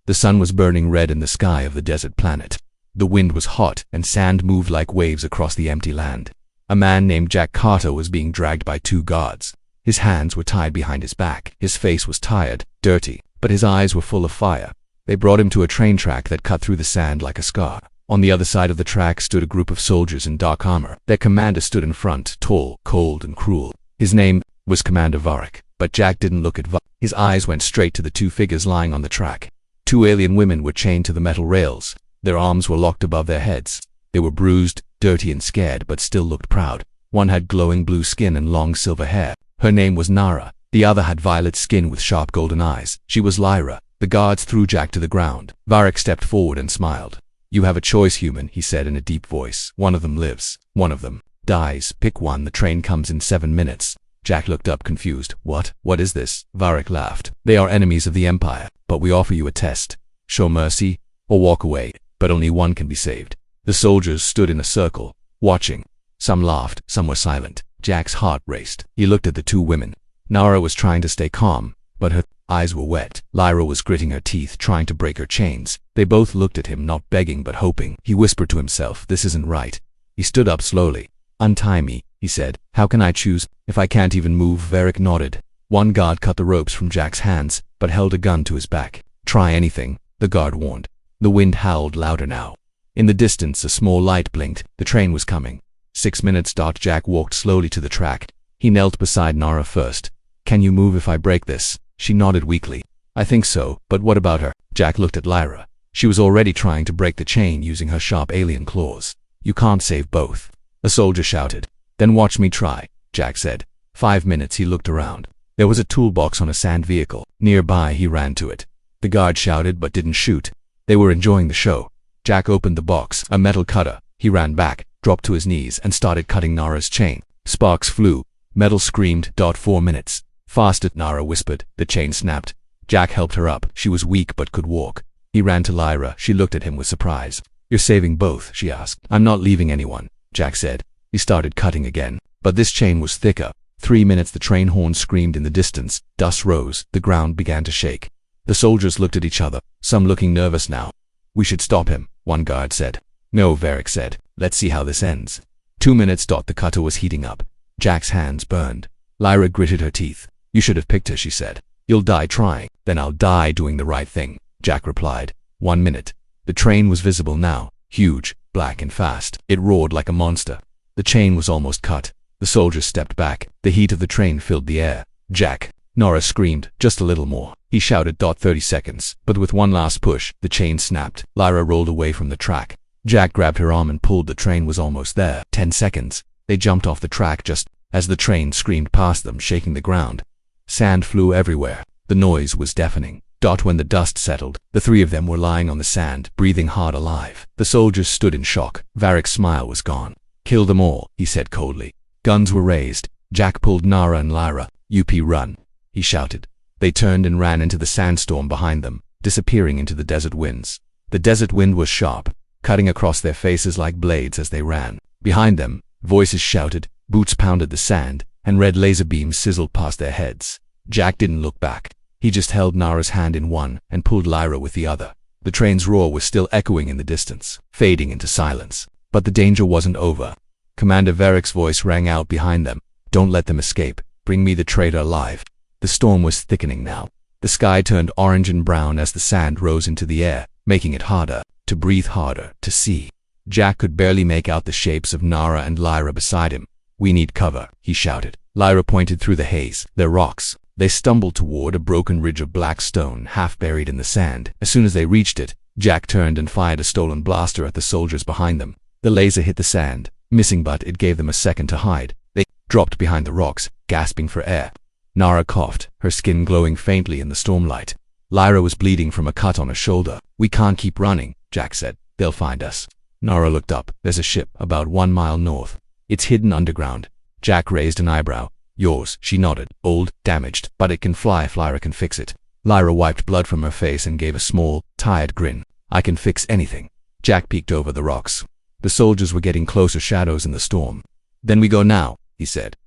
The sun was burning red in the sky of the desert planet. The wind was hot, and sand moved like waves across the empty land. A man named Jack Carter was being dragged by 2 guards. His hands were tied behind his back. His face was tired, dirty, but his eyes were full of fire. They brought him to a train track that cut through the sand like a scar. On the other side of the track stood a group of soldiers in dark armor. Their commander stood in front, tall, cold, and cruel. His name was Commander Varric, but Jack didn't look at Varric. His eyes went straight to the 2 figures lying on the track. 2 alien women were chained to the metal rails. Their arms were locked above their heads. They were bruised, dirty, and scared, but still looked proud. One had glowing blue skin and long silver hair. Her name was Nara. The other had violet skin with sharp golden eyes. She was Lyra. The guards threw Jack to the ground. Varric stepped forward and smiled. "You have a choice, human," he said in a deep voice. "One of them lives. One of them dies. Pick one. The train comes in 7 minutes." Jack looked up confused. What is this?" Varric laughed. "They are enemies of the Empire, but we offer you a test. Show mercy or walk away, but only one can be saved." The soldiers stood in a circle, watching. Some laughed, some were silent. Jack's heart raced. He looked at the 2 women. Nara was trying to stay calm, but her eyes were wet. Lyra was gritting her teeth, trying to break her chains. They both looked at him, not begging but hoping. He whispered to himself, "This isn't right." He stood up slowly. "Untie me," he said. "How can I choose if I can't even move?" Varric nodded. One guard cut the ropes from Jack's hands, but held a gun to his back. "Try anything," the guard warned. The wind howled louder now. In the distance, a small light blinked. The train was coming. 6 minutes. Jack walked slowly to the track. He knelt beside Nara first. "Can you move if I break this?" She nodded weakly. "I think so, but what about her?" Jack looked at Lyra. She was already trying to break the chain using her sharp alien claws. "You can't save both," a soldier shouted. "Then watch me try," Jack said. 5 minutes. He looked around. There was a toolbox on a sand vehicle. Nearby, he ran to it. The guard shouted but didn't shoot. They were enjoying the show. Jack opened the box, a metal cutter. He ran back, dropped to his knees, and started cutting Nara's chain. Sparks flew. Metal screamed. 4 minutes. "Faster," Nara whispered. The chain snapped. Jack helped her up. She was weak but could walk. He ran to Lyra. She looked at him with surprise. "You're saving both?" she asked. "I'm not leaving anyone," Jack said. He started cutting again. But this chain was thicker. 3 minutes. The train horn screamed in the distance. Dust rose. The ground began to shake. The soldiers looked at each other, some looking nervous now. "We should stop him," one guard said. "No," Varric said. "Let's see how this ends." 2 minutes. The cutter was heating up. Jack's hands burned. Lyra gritted her teeth. "You should have picked her," she said. "You'll die trying." "Then I'll die doing the right thing," Jack replied. 1 minute. The train was visible now, huge, black and fast. It roared like a monster. The chain was almost cut. The soldiers stepped back. The heat of the train filled the air. "Jack!" Nora screamed. "Just a little more." He shouted. 30 seconds. But with one last push, the chain snapped. Lyra rolled away from the track. Jack grabbed her arm and pulled. The train was almost there. 10 seconds. They jumped off the track just as the train screamed past them, shaking the ground. Sand flew everywhere. The noise was deafening. When the dust settled, the 3 of them were lying on the sand, breathing hard, alive. The soldiers stood in shock. Varric's smile was gone. "Kill them all," he said coldly. Guns were raised. Jack pulled Nara and Lyra. Run," he shouted. They turned and ran into the sandstorm behind them, disappearing into the desert winds. The desert wind was sharp, cutting across their faces like blades as they ran. Behind them, voices shouted, boots pounded the sand, and red laser beams sizzled past their heads. Jack didn't look back. He just held Nara's hand in one and pulled Lyra with the other. The train's roar was still echoing in the distance, fading into silence. But the danger wasn't over. Commander Varric's voice rang out behind them. "Don't let them escape. Bring me the traitor alive." The storm was thickening now. The sky turned orange and brown as the sand rose into the air, making it harder to breathe, harder to see. Jack could barely make out the shapes of Nara and Lyra beside him. "We need cover," he shouted. Lyra pointed through the haze. "They're rocks." They stumbled toward a broken ridge of black stone, half buried in the sand. As soon as they reached it, Jack turned and fired a stolen blaster at the soldiers behind them. The laser hit the sand, missing, but it gave them a second to hide. They dropped behind the rocks, gasping for air. Nara coughed, her skin glowing faintly in the stormlight. Lyra was bleeding from a cut on her shoulder. "We can't keep running," Jack said. "They'll find us." Nara looked up. "There's a ship about 1 mile north. It's hidden underground." Jack raised an eyebrow. "Yours," she nodded. "Old, damaged, but it can fly if Lyra can fix it." Lyra wiped blood from her face and gave a small, tired grin. "I can fix anything." Jack peeked over the rocks. The soldiers were getting closer, shadows in the storm. "Then we go now," he said.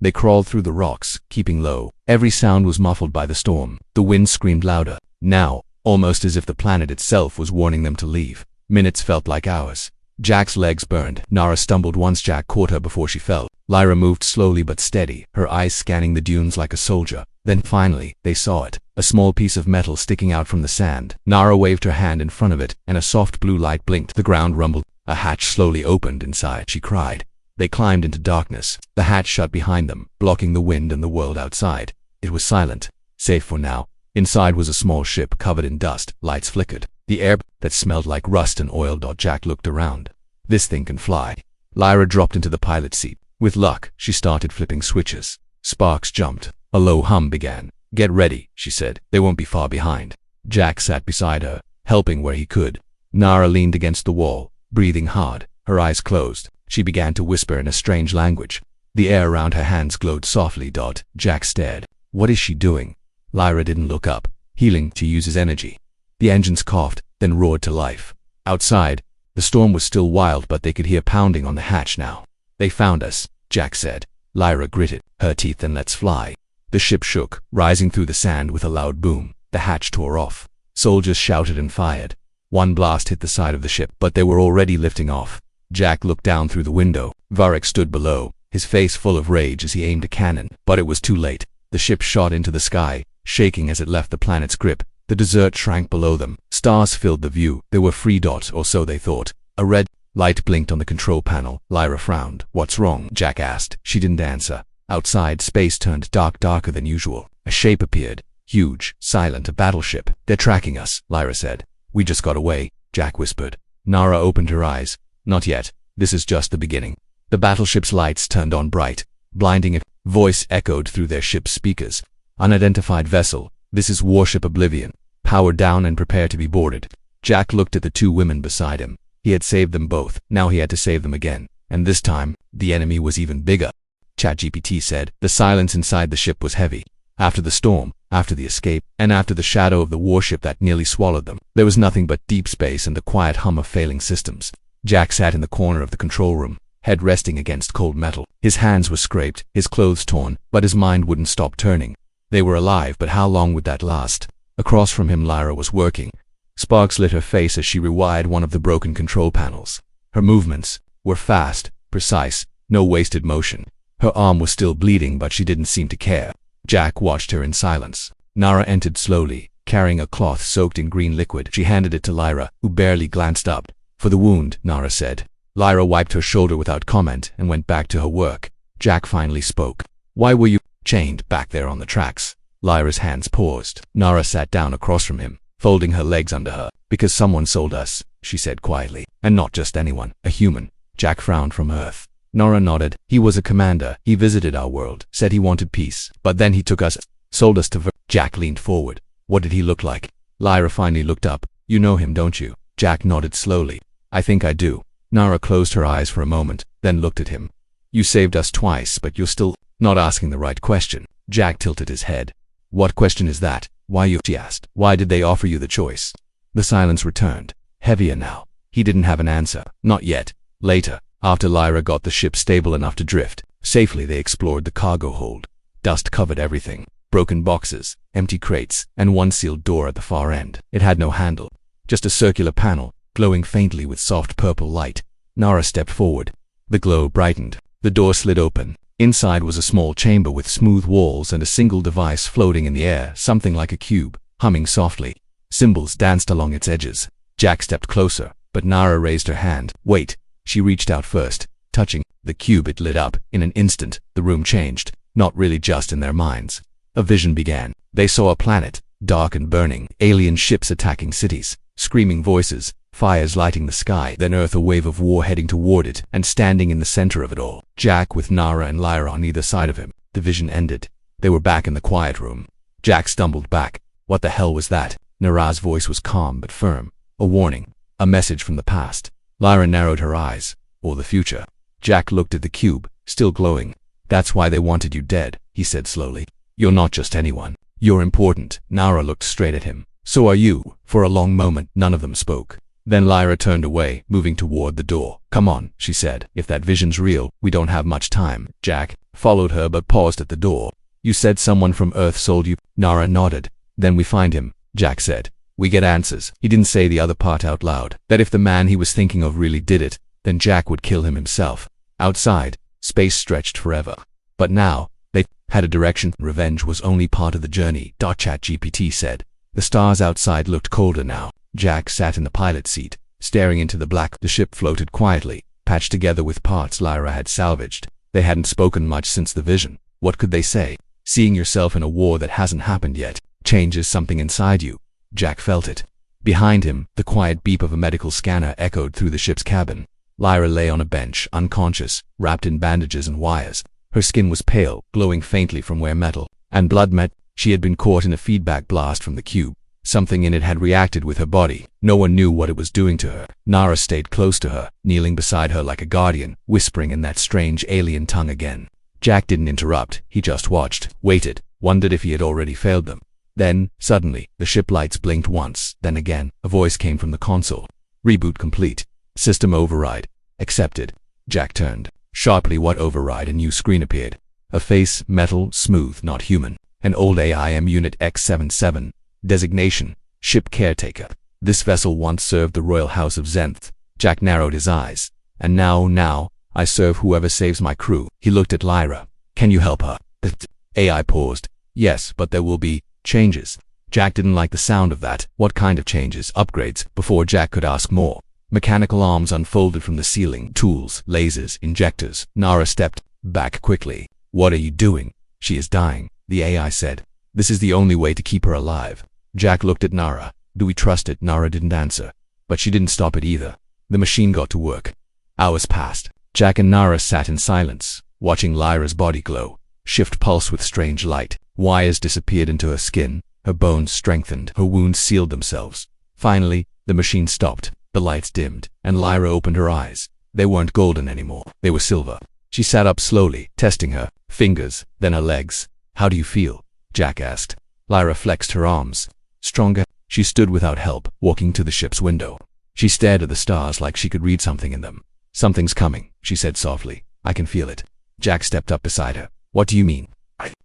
They crawled through the rocks, keeping low. Every sound was muffled by the storm. The wind screamed louder. Now, almost as if the planet itself was warning them to leave. Minutes felt like hours. Jack's legs burned. Nara stumbled once Jack caught her before she fell. Lyra moved slowly but steady, her eyes scanning the dunes like a soldier. Then finally, they saw it. A small piece of metal sticking out from the sand. Nara waved her hand in front of it, and a soft blue light blinked. The ground rumbled. A hatch slowly opened inside, she cried. They climbed into darkness. The hatch shut behind them, blocking the wind and the world outside. It was silent. Safe for now. Inside was a small ship covered in dust. Lights flickered. The air that smelled like rust and oil. Jack looked around. This thing can fly. Lyra dropped into the pilot's seat. With luck, she started flipping switches. Sparks jumped. A low hum began. Get ready, she said. They won't be far behind. Jack sat beside her, helping where he could. Nara leaned against the wall, breathing hard, her eyes closed. She began to whisper in a strange language. The air around her hands glowed softly. Jack stared. What is she doing? Lyra didn't look up, healing to use his energy. The engines coughed, then roared to life. Outside, the storm was still wild, but they could hear pounding on the hatch now. They found us, Jack said. Lyra gritted her teeth. Then let's fly. The ship shook, rising through the sand with a loud boom. The hatch tore off. Soldiers shouted and fired. One blast hit the side of the ship, but they were already lifting off. Jack looked down through the window. Varric stood below, his face full of rage as he aimed a cannon. But it was too late. The ship shot into the sky, shaking as it left the planet's grip. The desert shrank below them. Stars filled the view. They were 3 dots, or so they thought. A red light blinked on the control panel. Lyra frowned. What's wrong? Jack asked. She didn't answer. Outside, space turned darker than usual. A shape appeared. Huge, silent, a battleship. They're tracking us, Lyra said. We just got away, Jack whispered. Nara opened her eyes. Not yet. This is just the beginning. The battleship's lights turned on bright, blinding. A voice echoed through their ship's speakers. Unidentified vessel. This is Warship Oblivion. Power down and prepare to be boarded. Jack looked at the 2 women beside him. He had saved them both. Now he had to save them again. And this time, the enemy was even bigger. ChatGPT said. The silence inside the ship was heavy. After the storm, after the escape, and after the shadow of the warship that nearly swallowed them, there was nothing but deep space and the quiet hum of failing systems. Jack sat in the corner of the control room, head resting against cold metal. His hands were scraped, his clothes torn, but his mind wouldn't stop turning. They were alive, but how long would that last? Across from him, Lyra was working. Sparks lit her face as she rewired one of the broken control panels. Her movements were fast, precise, no wasted motion. Her arm was still bleeding, but she didn't seem to care. Jack watched her in silence. Nara entered slowly, carrying a cloth soaked in green liquid. She handed it to Lyra, who barely glanced up. For the wound, Nara said. Lyra wiped her shoulder without comment and went back to her work. Jack finally spoke. Why were you chained back there on the tracks? Lyra's hands paused. Nara sat down across from him, folding her legs under her. Because someone sold us, she said quietly. And not just anyone, a human. Jack frowned from Earth. Nara nodded. He was a commander. He visited our world, said he wanted peace. But then he took us, sold us to Jack leaned forward. What did he look like? Lyra finally looked up. You know him, don't you? Jack nodded slowly. I think I do. Nara closed her eyes for a moment, then looked at him. You saved us twice, but you're still not asking the right question. Jack tilted his head. What question is that? Why you? She asked. Why did they offer you the choice? The silence returned, heavier now. He didn't have an answer. Not yet. Later, after Lyra got the ship stable enough to drift safely, they explored the cargo hold. Dust covered everything. Broken boxes, empty crates, and one sealed door at the far end. It had no handle. Just a circular panel, glowing faintly with soft purple light. Nara stepped forward. The glow brightened. The door slid open. Inside was a small chamber with smooth walls and a single device floating in the air, something like a cube, humming softly. Symbols danced along its edges. Jack stepped closer, but Nara raised her hand. Wait. She reached out first, touching the cube. It lit up. In an instant, the room changed, not really just in their minds. A vision began. They saw a planet, dark and burning, alien ships attacking cities, screaming voices, fires lighting the sky, then Earth, a wave of war heading toward it, and standing in the center of it all, Jack with Nara and Lyra on either side of him. The vision ended. They were back in the quiet room. Jack stumbled back. What the hell was that? Nara's voice was calm but firm. A warning. A message from the past. Lyra narrowed her eyes. Or the future. Jack looked at the cube, still glowing. That's why they wanted you dead, he said slowly. You're not just anyone. You're important. Nara looked straight at him. So are you. For a long moment, none of them spoke. Then Lyra turned away, moving toward the door. Come on, she said. If that vision's real, we don't have much time. Jack followed her but paused at the door. You said someone from Earth sold you? Nara nodded. Then we find him, Jack said. we get answers. He didn't say the other part out loud, that if the man he was thinking of really did it, then Jack would kill him himself. Outside, space stretched forever. But now, they had a direction. Revenge was only part of the journey, ChatGPT said. The stars outside looked colder now. Jack sat in the pilot seat, staring into the black. The ship floated quietly, patched together with parts Lyra had salvaged. They hadn't spoken much since the vision. What could they say? Seeing yourself in a war that hasn't happened yet changes something inside you. Jack felt it. Behind him, the quiet beep of a medical scanner echoed through the ship's cabin. Lyra lay on a bench, unconscious, wrapped in bandages and wires. Her skin was pale, glowing faintly from where metal and blood met. She had been caught in a feedback blast from the cube. Something in it had reacted with her body. No one knew what it was doing to her. Nara stayed close to her, kneeling beside her like a guardian, whispering in that strange alien tongue again. Jack didn't interrupt. He just watched, waited, wondered if he had already failed them. Then, suddenly, the ship lights blinked once, then again. A voice came from the console. Reboot complete. System override. Accepted. Jack turned sharply. What override? A new screen appeared. A face, metal, smooth, not human. An old AIM Unit X-77. Designation, Ship Caretaker. This vessel once served the royal house of Zenth. Jack narrowed his eyes. And now, I serve whoever saves my crew. He looked at Lyra. Can you help her? The AI paused. Yes, but there will be changes. Jack didn't like the sound of that. What kind of changes? Upgrades? Before Jack could ask more, mechanical arms unfolded from the ceiling. Tools, lasers, injectors. Nara stepped back quickly. What are you doing? She is dying, the AI said. This is the only way to keep her alive. Jack looked at Nara. Do we trust it? Nara didn't answer. But she didn't stop it either. The machine got to work. Hours passed. Jack and Nara sat in silence, watching Lyra's body glow, shift pulse with strange light. Wires disappeared into her skin. Her bones strengthened. Her wounds sealed themselves. Finally, the machine stopped. The lights dimmed, and Lyra opened her eyes. They weren't golden anymore. They were silver. She sat up slowly, testing her fingers, then her legs. How do you feel? Jack asked. Lyra flexed her arms. Stronger. She stood without help, walking to the ship's window. She stared at the stars like she could read something in them. Something's coming, she said softly. I can feel it. Jack stepped up beside her. What do you mean?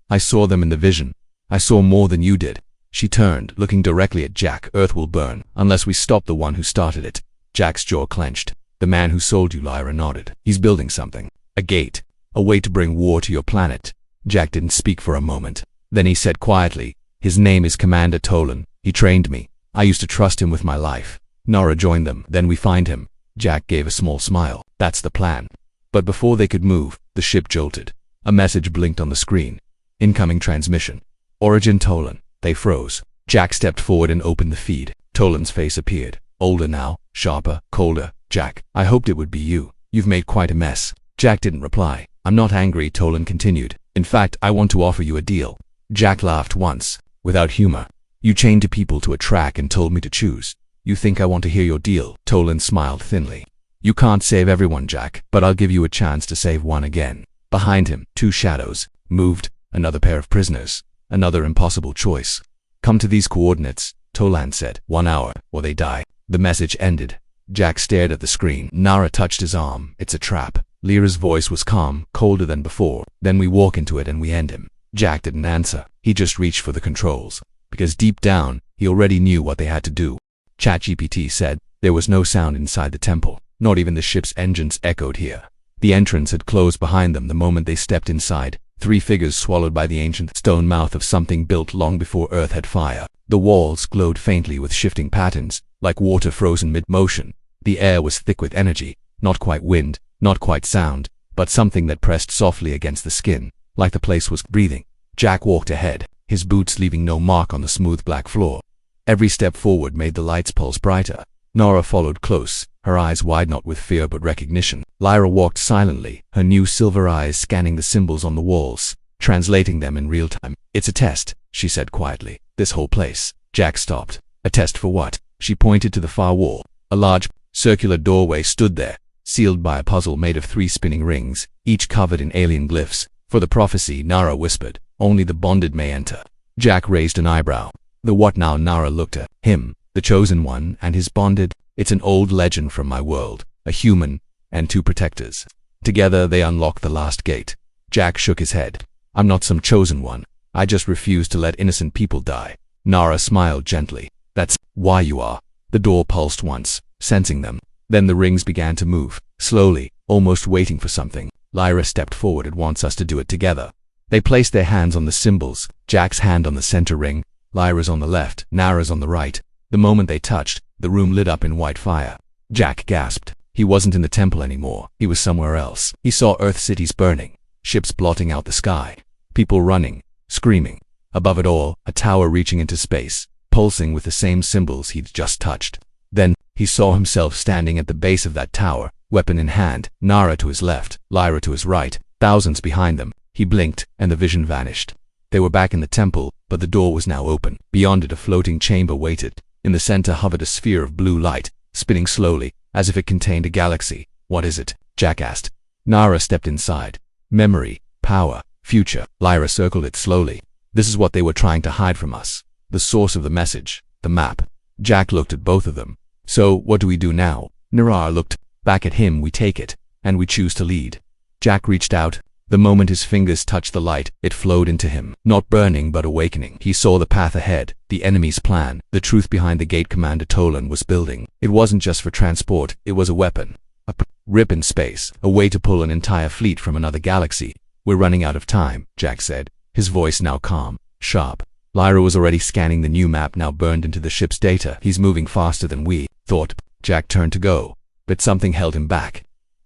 I saw them in the vision. I saw more than you did. She turned, looking directly at Jack. Earth will burn, unless we stop the one who started it. Jack's jaw clenched. The man who sold you, Lyra nodded. He's building something. A gate. A way to bring war to your planet. Jack didn't speak for a moment. Then he said quietly, his name is Commander Tolan. He trained me. I used to trust him with my life. Nara joined them. Then we find him. Jack gave a small smile. That's the plan. But before they could move, the ship jolted. A message blinked on the screen. Incoming transmission. Origin Tolan. They froze. Jack stepped forward and opened the feed. Tolan's face appeared. Older now, sharper, colder. Jack, I hoped it would be you. You've made quite a mess. Jack didn't reply. I'm not angry, Tolan continued. In fact, I want to offer you a deal. Jack laughed once, without humor. You chained 2 people to a track and told me to choose. You think I want to hear your deal? Tolan smiled thinly. You can't save everyone, Jack, but I'll give you a chance to save one again. Behind him, 2 shadows moved, another pair of prisoners, another impossible choice. Come to these coordinates, Tolan said. 1 hour, or they die. The message ended. Jack stared at the screen. Nara touched his arm. It's a trap. Lyra's voice was calm, colder than before. Then we walk into it and we end him. Jack didn't answer. He just reached for the controls. Because deep down, he already knew what they had to do. ChatGPT said. There was no sound inside the temple. Not even the ship's engines echoed here. The entrance had closed behind them the moment they stepped inside. 3 figures swallowed by the ancient stone mouth of something built long before Earth had fire. The walls glowed faintly with shifting patterns, like water frozen mid-motion. The air was thick with energy. Not quite wind, not quite sound, but something that pressed softly against the skin, like the place was breathing. Jack walked ahead, his boots leaving no mark on the smooth black floor. Every step forward made the lights pulse brighter. Nora followed close, her eyes wide not with fear but recognition. Lyra walked silently, her new silver eyes scanning the symbols on the walls, translating them in real time. It's a test, she said quietly. This whole place. Jack stopped. A test for what? She pointed to the far wall. A large, circular doorway stood there, sealed by a puzzle made of 3 spinning rings, each covered in alien glyphs. For the prophecy, Nara whispered, only the bonded may enter. Jack raised an eyebrow. The what now? Nara looked at him, the chosen one, and his bonded. It's an old legend from my world, a human, and 2 protectors. Together they unlock the last gate. Jack shook his head. I'm not some chosen one. I just refuse to let innocent people die. Nara smiled gently. That's why you are. The door pulsed once, sensing them. Then the rings began to move, slowly, almost waiting for something. Lyra stepped forward and wants us to do it together. They placed their hands on the symbols, Jack's hand on the center ring, Lyra's on the left, Nara's on the right. The moment they touched, the room lit up in white fire. Jack gasped. He wasn't in the temple anymore. He was somewhere else. He saw Earth cities burning, ships blotting out the sky, people running, screaming. Above it all, a tower reaching into space, pulsing with the same symbols he'd just touched. Then, he saw himself standing at the base of that tower, weapon in hand, Nara to his left, Lyra to his right, thousands behind them. He blinked, and the vision vanished. They were back in the temple, but the door was now open. Beyond it, a floating chamber waited. In the center hovered a sphere of blue light, spinning slowly, as if it contained a galaxy. What is it? Jack asked. Nara stepped inside. Memory, power, future. Lyra circled it slowly. This is what they were trying to hide from us. The source of the message, the map. Jack looked at both of them. So, what do we do now? Nara looked back at him. We take it, and we choose to lead. Jack reached out. The moment his fingers touched the light, it flowed into him. Not burning, but awakening. He saw the path ahead, the enemy's plan, the truth behind the gate Commander Tolan was building. It wasn't just for transport, it was a weapon. A rip in space, a way to pull an entire fleet from another galaxy. We're running out of time, Jack said, his voice now calm, sharp. Lyra was already scanning the new map now burned into the ship's data. He's moving faster than we thought. Jack turned to go, but something held him back.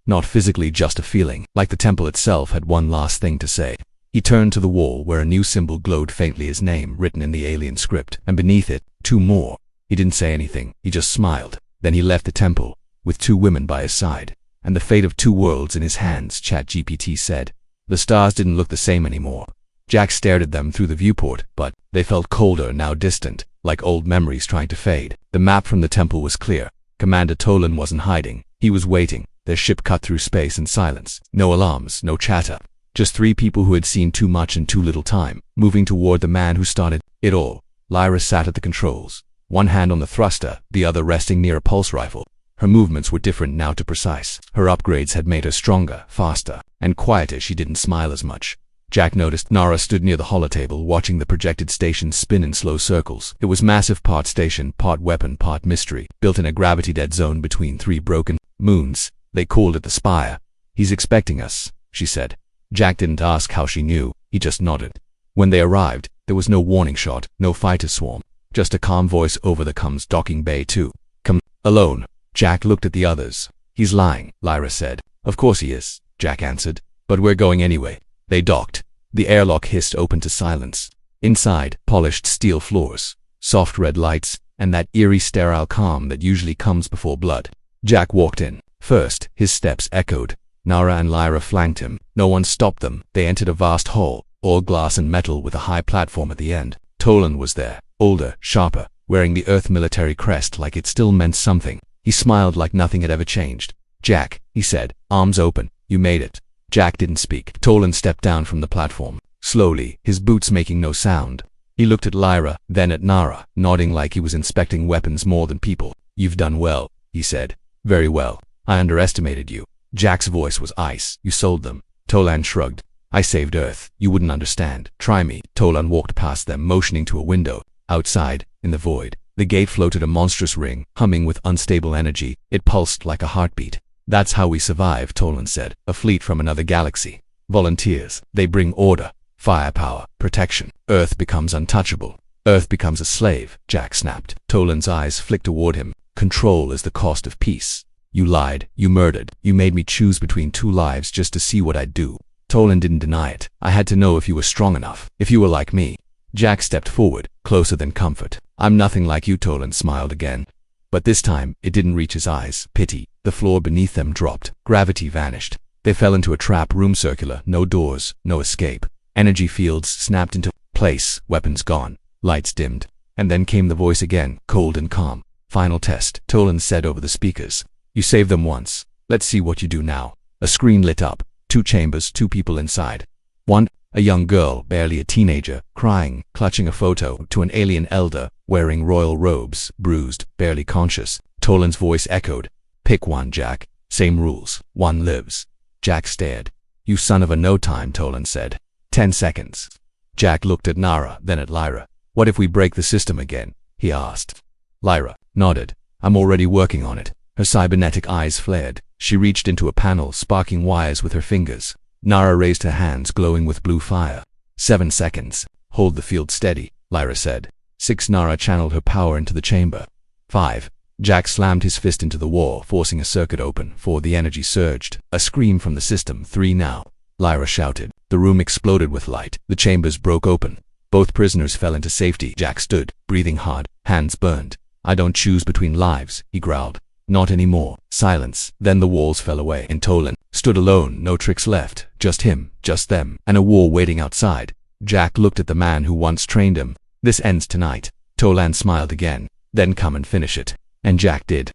Not physically, just a feeling, like the temple itself had one last thing to say. He turned to the wall where a new symbol glowed faintly, his name written in the alien script, and beneath it, 2 more. He didn't say anything, he just smiled. Then he left the temple, with 2 women by his side, and the fate of 2 worlds in his hands, ChatGPT said. The stars didn't look the same anymore. Jack stared at them through the viewport, but they felt colder, now distant, like old memories trying to fade. The map from the temple was clear. Commander Tolan wasn't hiding, he was waiting. Their ship cut through space in silence. No alarms, no chatter. Just 3 people who had seen too much in too little time, moving toward the man who started it all. Lyra sat at the controls, one hand on the thruster, the other resting near a pulse rifle. Her movements were different now, too precise. Her upgrades had made her stronger, faster, and quieter. She didn't smile as much. Jack noticed Nara stood near the holotable, watching the projected station spin in slow circles. It was massive, part station, part weapon, part mystery, built in a gravity-dead zone between 3 broken moons. They called it the Spire. He's expecting us, she said. Jack didn't ask how she knew, he just nodded. When they arrived, there was no warning shot, no fighter swarm, just a calm voice over the comms. Docking Bay 2. Come alone. Jack looked at the others. He's lying, Lyra said. Of course he is, Jack answered. But we're going anyway. They docked. The airlock hissed open to silence. Inside, polished steel floors, soft red lights, and that eerie sterile calm that usually comes before blood. Jack walked in. First, his steps echoed. Nara and Lyra flanked him. No one stopped them. They entered a vast hall, all glass and metal with a high platform at the end. Tolan was there, older, sharper, wearing the Earth military crest like it still meant something. He smiled like nothing had ever changed. Jack, he said, arms open, you made it. Jack didn't speak. Tolan stepped down from the platform, slowly, his boots making no sound. He looked at Lyra, then at Nara, nodding like he was inspecting weapons more than people. You've done well, he said. Very well. I underestimated you. Jack's voice was ice. You sold them. Tolan shrugged. I saved Earth. You wouldn't understand. Try me. Tolan walked past them, motioning to a window. Outside, in the void, the gate floated a monstrous ring, humming with unstable energy. It pulsed like a heartbeat. That's how we survive, Tolan said. A fleet from another galaxy. Volunteers. They bring order, firepower, protection. Earth becomes untouchable. Earth becomes a slave, Jack snapped. Tolan's eyes flicked toward him. Control is the cost of peace. You lied, you murdered, you made me choose between 2 lives just to see what I'd do. Tolan didn't deny it. I had to know if you were strong enough, if you were like me. Jack stepped forward, closer than comfort. I'm nothing like you, Tolan smiled again. But this time, it didn't reach his eyes. Pity. The floor beneath them dropped. Gravity vanished. They fell into a trap room, circular, no doors, no escape. Energy fields snapped into place, weapons gone, lights dimmed. And then came the voice again, cold and calm. Final test, Tolan said over the speakers. You saved them once. Let's see what you do now. A screen lit up. 2 chambers, 2 people inside. One, a young girl, barely a teenager, crying, clutching a photo, to an alien elder, wearing royal robes, bruised, barely conscious. Tolan's voice echoed. Pick one, Jack. Same rules. One lives. Jack stared. You son of a no time, Tolan said. 10 seconds. Jack looked at Nara, then at Lyra. What if we break the system again? He asked. Lyra nodded. I'm already working on it. Her cybernetic eyes flared. She reached into a panel, sparking wires with her fingers. Nara raised her hands, glowing with blue fire. 7 seconds. Hold the field steady, Lyra said. 6. Nara channeled her power into the chamber. 5. Jack slammed his fist into the wall, forcing a circuit open. 4. The energy surged. A scream from the system. 3. Now, Lyra shouted. The room exploded with light. The chambers broke open. Both prisoners fell into safety. Jack stood, breathing hard, hands burned. I don't choose between lives, he growled. Not anymore. Silence. Then the walls fell away, and Tolan stood alone, no tricks left. Just him, just them, and a war waiting outside. Jack looked at the man who once trained him. This ends tonight. Tolan smiled again. Then come and finish it. And Jack did.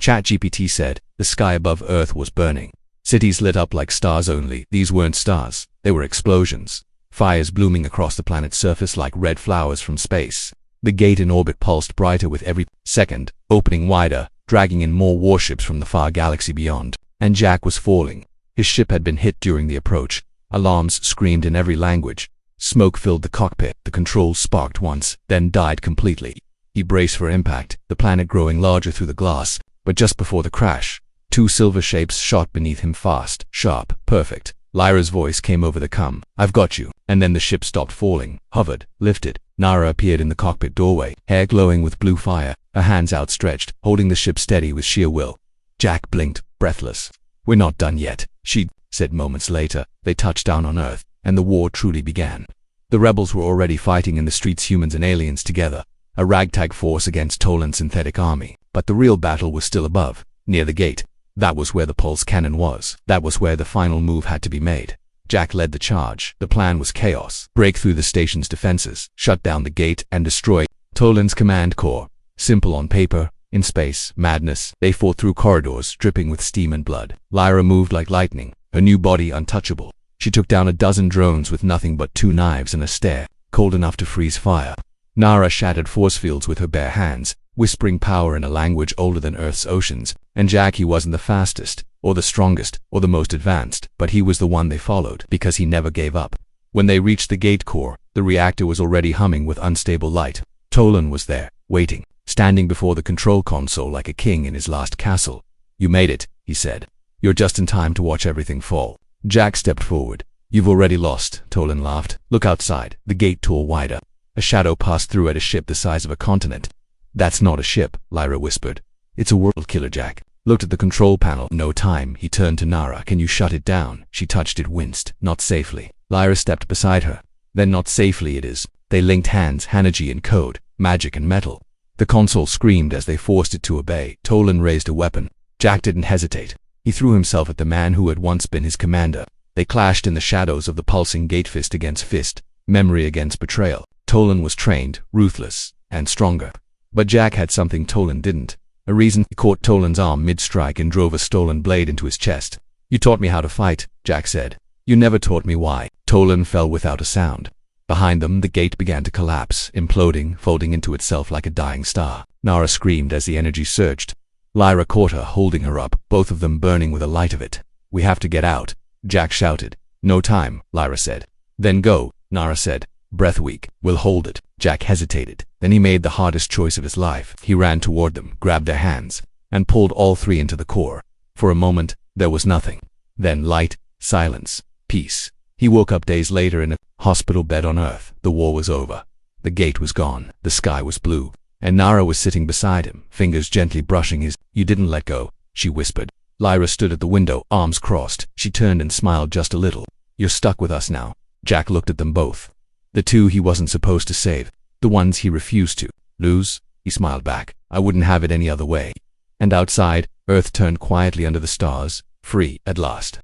ChatGPT said, the sky above Earth was burning. Cities lit up like stars only. These weren't stars. They were explosions. Fires blooming across the planet's surface like red flowers from space. The gate in orbit pulsed brighter with every second, opening wider, dragging in more warships from the far galaxy beyond. And Jack was falling. His ship had been hit during the approach. Alarms screamed in every language. Smoke filled the cockpit. The controls sparked once, then died completely. He braced for impact, the planet growing larger through the glass. But just before the crash, 2 silver shapes shot beneath him, fast, sharp, perfect. Lyra's voice came over the com. I've got you. And then the ship stopped falling, hovered, lifted. Nara appeared in the cockpit doorway, hair glowing with blue fire, her hands outstretched, holding the ship steady with sheer will. Jack blinked, breathless. We're not done yet, she said moments later. They touched down on Earth, and the war truly began. The rebels were already fighting in the streets, humans and aliens together, a ragtag force against Tolan's synthetic army. But the real battle was still above, near the gate. That was where the pulse cannon was. That was where the final move had to be made. Jack led the charge. The plan was chaos. Break through the station's defenses, shut down the gate, and destroy Tolan's command core. Simple on paper. In space, madness. They fought through corridors, dripping with steam and blood. Lyra moved like lightning, her new body untouchable. She took down a dozen drones with nothing but 2 knives and a stare, cold enough to freeze fire. Nara shattered force fields with her bare hands, whispering power in a language older than Earth's oceans. And Jack, he wasn't the fastest, or the strongest, or the most advanced, but he was the one they followed, because he never gave up. When they reached the gate core, the reactor was already humming with unstable light. Tolan was there, waiting, standing before the control console like a king in his last castle. You made it, he said. You're just in time to watch everything fall. Jack stepped forward. You've already lost, Tolan laughed. Look outside. The gate tore wider. A shadow passed through at a ship the size of a continent. That's not a ship, Lyra whispered. It's a world killer. Jack looked at the control panel. No time. He turned to Nara. Can you shut it down? She touched it, winced. Not safely. Lyra stepped beside her. Then not safely it is. They linked hands, energy and code, magic and metal. The console screamed as they forced it to obey. Tolan raised a weapon. Jack didn't hesitate. He threw himself at the man who had once been his commander. They clashed in the shadows of the pulsing gate, fist against fist, memory against betrayal. Tolan was trained, ruthless, and stronger. But Jack had something Tolan didn't. A reason. He caught Tolan's arm mid-strike and drove a stolen blade into his chest. You taught me how to fight, Jack said. You never taught me why. Tolan fell without a sound. Behind them, the gate began to collapse, imploding, folding into itself like a dying star. Nara screamed as the energy surged. Lyra caught her, holding her up, both of them burning with the light of it. We have to get out, Jack shouted. No time, Lyra said. Then go, Nara said. Breath weak. We'll hold it. Jack hesitated. Then he made the hardest choice of his life. He ran toward them, grabbed their hands, and pulled all 3 into the core. For a moment, there was nothing. Then light, silence, peace. He woke up days later in a hospital bed on Earth. The war was over. The gate was gone. The sky was blue. And Nara was sitting beside him, fingers gently brushing his. You didn't let go, she whispered. Lyra stood at the window, arms crossed. She turned and smiled just a little. You're stuck with us now. Jack looked at them both. The 2 he wasn't supposed to save. The ones he refused to lose. He smiled back. I wouldn't have it any other way. And outside, Earth turned quietly under the stars, free at last.